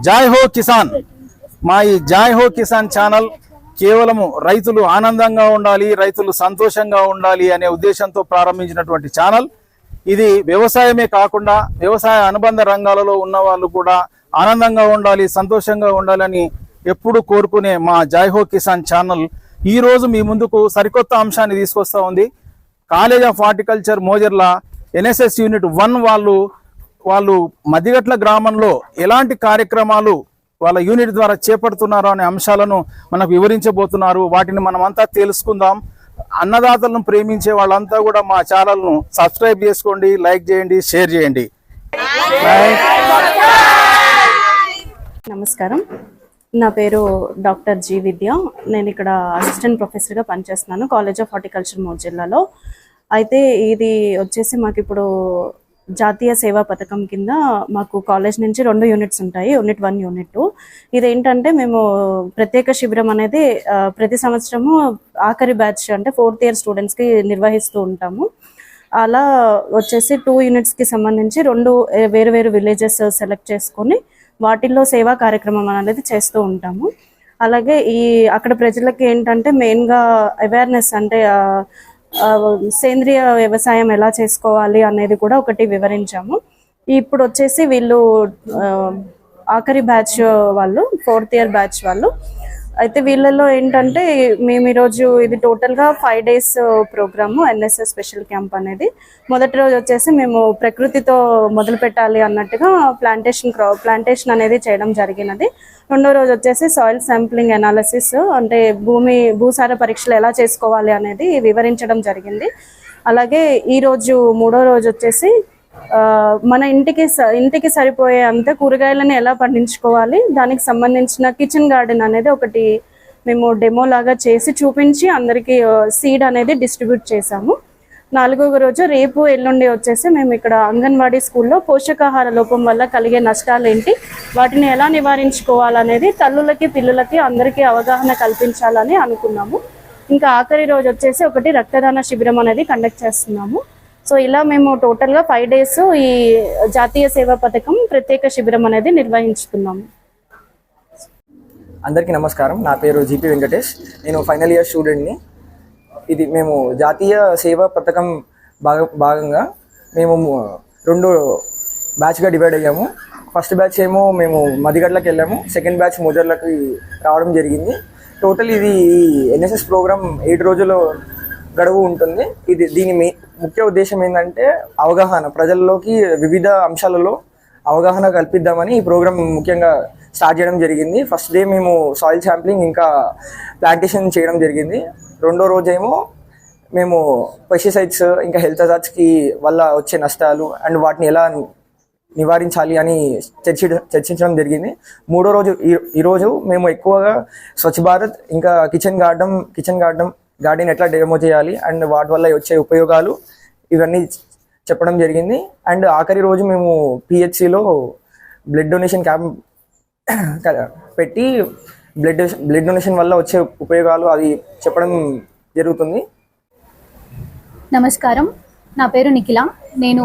జై హో కిసాన్. మా ఈ జై హో కిసాన్ ఛానల్ కేవలము రైతులు ఆనందంగా ఉండాలి, రైతులు సంతోషంగా ఉండాలి అనే ఉద్దేశంతో ప్రారంభించినటువంటి ఛానల్. ఇది వ్యవసాయమే కాకుండా వ్యవసాయ అనుబంధ రంగాలలో ఉన్న వాళ్ళు కూడా ఆనందంగా ఉండాలి, సంతోషంగా ఉండాలని ఎప్పుడు కోరుకునే మా జై హో కిసాన్ ఛానల్ ఈ రోజు మీ ముందుకు సరికొత్త అంశాన్ని తీసుకొస్తా ఉంది. College of horticulture Mojerla NSS unit 1 వాళ్ళు మధ్యగట్ల గ్రామంలో ఎలాంటి కార్యక్రమాలు వాళ్ళ యూనిట్ ద్వారా చేపడుతున్నారు అనే అంశాలను మనకు వివరించబోతున్నారు. వాటిని మనమంతా తెలుసుకుందాం. అన్నదాతలను ప్రేమించే వాళ్ళంతా కూడా మా ఛానల్ను సబ్స్క్రైబ్ చేసుకోండి, లైక్ చేయండి, షేర్ చేయండి. నమస్కారం, నా పేరు డాక్టర్ జి విద్య. నేను ఇక్కడ అసిస్టెంట్ ప్రొఫెసర్గా పనిచేస్తున్నాను కాలేజ్ ఆఫ్ హార్టికల్చర్ మోజర్లలో. అయితే ఇది వచ్చేసి మాకు ఇప్పుడు జాతీయ సేవా పథకం కింద మాకు కాలేజ్ నుంచి 2 యూనిట్స్ ఉంటాయి, యూనిట్ 1, యూనిట్ 2. ఇదేంటంటే మేము ప్రత్యేక శిబిరం అనేది ప్రతి సంవత్సరము ఆఖరి బ్యాచ్ అంటే 4th ఇయర్ స్టూడెంట్స్కి నిర్వహిస్తూ ఉంటాము. అలా వచ్చేసి 2 యూనిట్స్కి సంబంధించి 2 వేరు విలేజెస్ సెలెక్ట్ చేసుకొని వాటిల్లో సేవా కార్యక్రమం అనేది చేస్తూ ఉంటాము. అలాగే అక్కడ ప్రజలకి ఏంటంటే మెయిన్గా అవేర్నెస్ అంటే సేంద్రియ వ్యవసాయం ఎలా చేసుకోవాలి అనేది కూడా ఒకటి వివరించాము. ఇప్పుడు వచ్చేసి వీళ్ళు ఆఖరి బ్యాచ్ వాళ్ళు 4th ఇయర్ బ్యాచ్ వాళ్ళు. అయితే వీళ్ళలో ఏంటంటే మేము ఈరోజు ఇది టోటల్గా 5 days programme NSS special camp అనేది. మొదటి రోజు వచ్చేసి మేము ప్రకృతితో మొదలు పెట్టాలి అన్నట్టుగా ప్లాంటేషన్ అనేది చేయడం జరిగినది. రెండో రోజు వచ్చేసి సాయిల్ శాంప్లింగ్ అనాలిసిస్ అంటే భూసార పరీక్షలు ఎలా చేసుకోవాలి అనేది వివరించడం జరిగింది. అలాగే ఈరోజు మూడో రోజు వచ్చేసి మన ఇంటికి సరిపోయే అంత కూరగాయలను ఎలా పండించుకోవాలి దానికి సంబంధించిన కిచెన్ గార్డెన్ అనేది ఒకటి మేము డెమో లాగా చేసి చూపించి అందరికీ సీడ్ అనేది డిస్ట్రిబ్యూట్ చేసాము. 4వ రోజు రేపు ఎల్లుండి వచ్చేసి మేము ఇక్కడ అంగన్వాడీ స్కూల్లో పోషకాహార లోపం వల్ల కలిగే నష్టాలు ఏంటి, వాటిని ఎలా నివారించుకోవాలనేది తల్లులకి పిల్లలకి అందరికీ అవగాహన కల్పించాలని అనుకున్నాము. ఇంకా ఆఖరి రోజు వచ్చేసి ఒకటి రక్తదాన శిబిరం అనేది కండక్ట్ చేస్తున్నాము. సో ఇలా మేము టోటల్గా 5 days ఈ జాతీయ సేవా పథకం ప్రత్యేక శిబిరం అనేది నిర్వహించుకున్నాము. అందరికీ నమస్కారం, నా పేరు జిపి వెంకటేష్. నేను ఫైనల్ ఇయర్ స్టూడెంట్ని. ఇది మేము జాతీయ సేవా పథకం భాగంగా మేము 2 బ్యాచ్గా డివైడ్ అయ్యాము. ఫస్ట్ బ్యాచ్ ఏమో మేము మదిగడ్లకి వెళ్ళాము, సెకండ్ బ్యాచ్ మోజర్లకి రావడం జరిగింది. టోటల్ ఇది ఎన్ఎస్ఎస్ ప్రోగ్రామ్ 7 రోజులు గడువు ఉంటుంది. దీని ముఖ్య ఉద్దేశం ఏంటంటే అవగాహన, ప్రజల్లోకి వివిధ అంశాలలో అవగాహన కల్పిద్దామని ఈ ప్రోగ్రామ్ ముఖ్యంగా స్టార్ట్ చేయడం జరిగింది. ఫస్ట్ డే మేము సాయిల్ శాంప్లింగ్ ఇంకా ప్లాంటేషన్ చేయడం జరిగింది. రెండో రోజేమో మేము పెస్టిసైడ్స్ ఇంకా హెల్త్ హజార్డ్స్కి వల్ల వచ్చే నష్టాలు అండ్ వాటిని ఎలా నివారించాలి అని చర్చించడం జరిగింది. మూడో రోజు ఈరోజు మేము ఎక్కువగా స్వచ్ఛ భారత్ ఇంకా కిచెన్ గార్డెన్ ఎట్లా డెమో చేయాలి అండ్ వాటి వల్ల వచ్చే ఉపయోగాలు ఇవన్నీ చెప్పడం జరిగింది. అండ్ ఆఖరి రోజు మేము పిహెచ్సిలో బ్లడ్ డొనేషన్ క్యాంప్ పెట్టి బ్లడ్ డొనేషన్ వల్ల వచ్చే ఉపయోగాలు అది చెప్పడం జరుగుతుంది. నమస్కారం, నా పేరు నిఖిల. నేను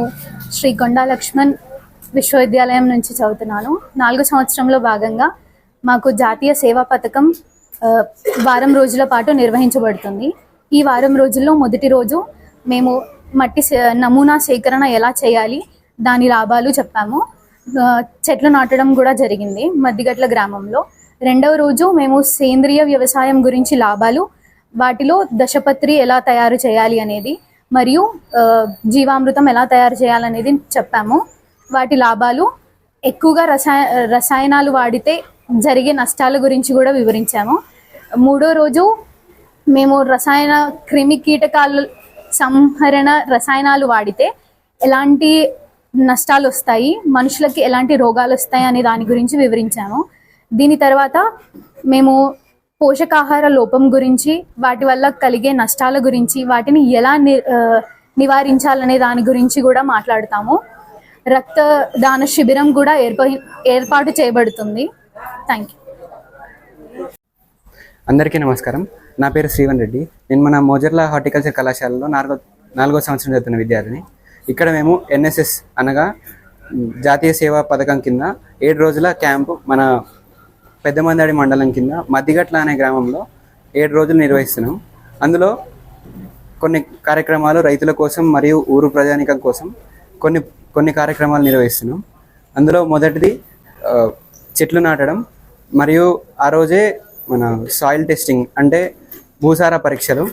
శ్రీ కొండా లక్ష్మణ్ విశ్వవిద్యాలయం నుంచి చదువుతున్నాను. 4వ సంవత్సరంలో భాగంగా మాకు జాతీయ సేవా పథకం వారం రోజుల పాటు నిర్వహించబడుతుంది. ఈ వారం రోజుల్లో మొదటి రోజు మేము మట్టి నమూనా సేకరణ ఎలా చేయాలి దాని లాభాలు చెప్పాము. చెట్లు నాటడం కూడా జరిగింది మద్దిగట్ల గ్రామంలో. రెండవ రోజు మేము సేంద్రియ వ్యవసాయం గురించి లాభాలు, వాటిలో దశపత్రి ఎలా తయారు చేయాలి అనేది మరియు జీవామృతం ఎలా తయారు చేయాలనేది చెప్పాము. వాటి లాభాలు, ఎక్కువగా రసాయనాలు వాడితే జరిగే నష్టాల గురించి కూడా వివరించాము. మూడో రోజు మేము క్రిమి కీటకాలు సంహరణ రసాయనాలు వాడితే ఎలాంటి నష్టాలు వస్తాయి, మనుషులకి ఎలాంటి రోగాలు వస్తాయి అనే దాని గురించి వివరించాము. దీని తర్వాత మేము పోషకాహార లోపం గురించి, వాటి వల్ల కలిగే నష్టాల గురించి, వాటిని ఎలా నివారించాలనే దాని గురించి కూడా మాట్లాడతాము. రక్తదాన శిబిరం కూడా ఏర్పాటు చేయబడుతుంది. Thank you. అందరికీ నమస్కారం, నా పేరు శ్రీవన్ రెడ్డి. నేను మన మోజర్ల హార్టికల్చర్ కళాశాలలో 4వ సంవత్సరం చదువుతున్న విద్యార్థిని. ఇక్కడ మేము ఎన్ఎస్ఎస్ అనగా జాతీయ సేవా పథకం కింద 7 రోజుల క్యాంపు మన పెద్దమందాడి మండలం కింద మద్దిగట్ల అనే గ్రామంలో 7 రోజులు నిర్వహిస్తున్నాం. అందులో కొన్ని కార్యక్రమాలు రైతుల కోసం మరియు ఊరు ప్రజానికం కోసం కొన్ని కార్యక్రమాలు నిర్వహిస్తున్నాం. అందులో మొదటిది చెట్లు నాటడం, మరియు ఆ రోజే మన సాయిల్ టెస్టింగ్ అంటే భూసార పరీక్షలు.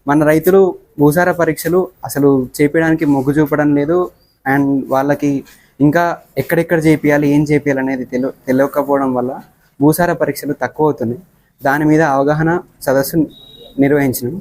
మన రైతులు భూసార పరీక్షలు అసలు చేపించడానికి మొగ్గు చూపడం లేదు. అండ్ వాళ్ళకి ఇంకా ఎక్కడెక్కడ చేపియాలి, ఏం చేపియాలి అనేది తెలియకపోవడం వల్ల భూసార పరీక్షలు తక్కువ అవుతున్నాయి. దాని మీద అవగాహన సదస్సు నిర్వహించినాం.